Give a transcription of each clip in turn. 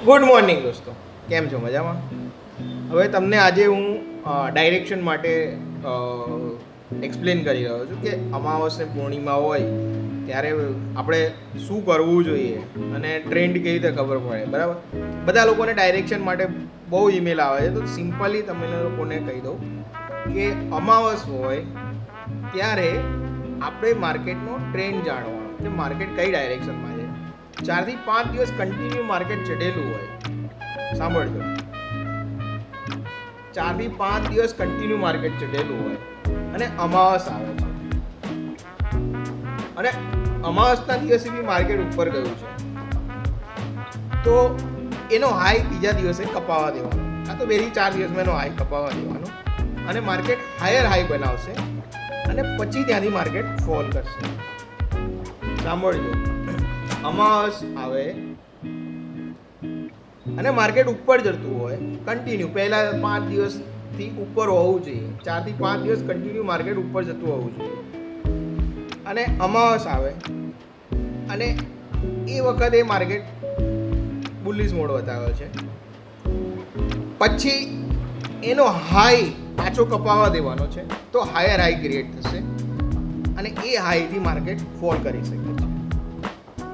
Good morning દોસ્તો, કેમ છો? મજામાં? હવે તમને આજે હું ડાયરેક્શન માટે એક્સપ્લેન કરી રહ્યો છું કે અમાવસ ને પૂર્ણિમા હોય ત્યારે આપણે શું કરવું જોઈએ અને ટ્રેન્ડ કેવી રીતે ખબર પડે. બરાબર, બધા લોકોને ડાયરેક્શન માટે બહુ ઈમેલ આવે છે, તો સિમ્પલી તમે લોકોને કહી દઉં કે અમાવસ હોય ત્યારે આપણે માર્કેટનો ટ્રેન્ડ જાણવાનો કે માર્કેટ કઈ ડાયરેક્શનમાં છે. 4 થી 5 દિવસ કન્ટિન્યુ માર્કેટ ચડેલું હોય, સાંભળજો, 4 થી 5 દિવસ કન્ટિન્યુ માર્કેટ ચડેલું હોય અને અમાવસ આવે છે અને અમાવસના દિવસે બી માર્કેટ ઉપર ગયું છે, તો એનો હાઈ બીજા દિવસે કપાવવા દેવાનો. આ તો 2 થી 4 દિવસમાં એનો હાઈ કપાવવા દેવાનો અને માર્કેટ હાયર હાઈ બનાવશે અને પછી ત્યાંથી માર્કેટ ફોલ કરશે. સાંભળજો, અમાવસ આવે અને માર્કેટ ઉપર જતું હોય કન્ટિન્યુ, પહેલા 5 દિવસથી ઉપર હોવું જોઈએ, 4 થી 5 દિવસ કન્ટિન્યુ માર્કેટ ઉપર જતું હોવું જોઈએ અને અમાવસ આવે અને એ વખતે માર્કેટ બુલિશ મોડ બતાવ્યો છે, પછી એનો હાઈ પાછો કપાવવા દેવાનો છે, તો હાયર હાઈ ક્રિએટ થશે અને એ હાઈથી માર્કેટ ફોલ કરી શકે છે.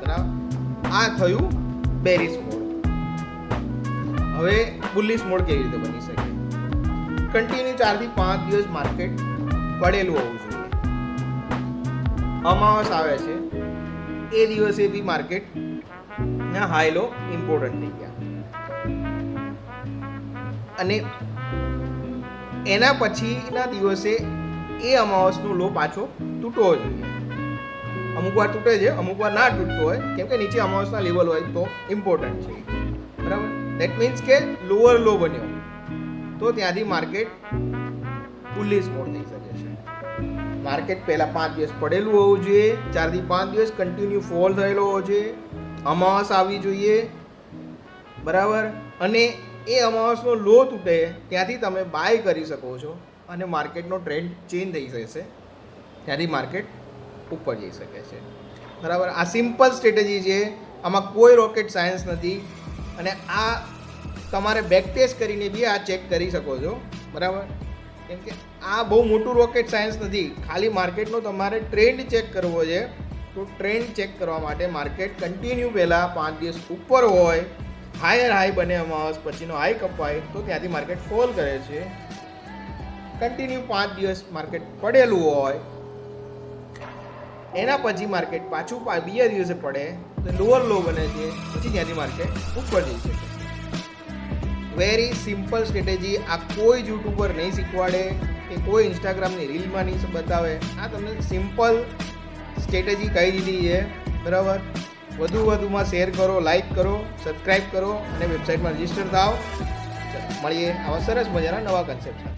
બરાબર, આ થયું બેરિશ મોડ. હવે બુલિશ મોડ કેવી રીતે બની શકે? કન્ટિન્યુ 4 થી 5 દિવસ માર્કેટ પડેલું હોવું જોઈએ, અમાવસ આવે છે એ દિવસે બી માર્કેટ ના હાઈ લો ઇમ્પોર્ટન્ટ થઈ ગયા અને એના પછીના દિવસે એ અમાવસનો લો પાછો તૂટવો જોઈએ. અમુક વાર તૂટે છે, અમુક વાર ના તૂટતો હોય, કેમ કે નીચે અમાવસના લેવલ હોય તો ઇમ્પોર્ટન્ટ છે. બરાબર, દેટ મીન્સ કે લોઅર લો બન્યો તો ત્યાંથી માર્કેટ બુલિશ મોડ થઈ શકે છે. માર્કેટ પહેલા 5 દિવસ પડેલું હોવું જોઈએ, 4 થી 5 દિવસ કન્ટિન્યુ ફોલ થયેલો હોવો જોઈએ, અમાવસ આવી જોઈએ. બરાબર, અને એ અમાવસનો લો તૂટે ત્યાંથી તમે બાય કરી શકો છો અને માર્કેટનો ટ્રેન્ડ ચેન્જ થઈ જશે, ત્યાંથી માર્કેટ ઉપર જઈ શકે છે. બરાબર, આ સિમ્પલ સ્ટ્રેટેજી છે, આમાં કોઈ રોકેટ સાયન્સ નથી અને આ તમારે બેક ટેસ્ટ કરીને બી આ ચેક કરી શકો છો. બરાબર, કેમ કે આ બહુ મોટું રોકેટ સાયન્સ નથી, ખાલી માર્કેટનો તમારે ટ્રેન્ડ ચેક કરવો છે. તો ટ્રેન્ડ ચેક કરવા માટે માર્કેટ કન્ટિન્યુ પહેલાં 5 દિવસ ઉપર હોય, હાયર હાઈ બને અમાવસ પછીનો હાઈ કપાય તો ત્યાંથી માર્કેટ ફોલ કરે છે. કન્ટિન્યુ 5 દિવસ માર્કેટ પડેલું હોય, એના પછી માર્કેટ પાછું બીજા દિવસે પડે તો લોઅર લો બને છે, પછી ત્યાંથી માર્કેટ ઉપર જઈ શકે છે. Very simple strategy. આ કોઈ જ યુટ્યુબર નહીં શીખવાડે કે કોઈ ઇન્સ્ટાગ્રામની રીલમાં નહીં બતાવે, આ તમને સિમ્પલ સ્ટ્રેટેજી કહી દીધી છે. બરાબર, વધુમાં શેર કરો, લાઈક કરો, સબસ્ક્રાઈબ કરો અને વેબસાઇટમાં રજીસ્ટર થાઓ. મળીએ આવા સરસ મજાના નવા કન્સેપ્ટ સાથે.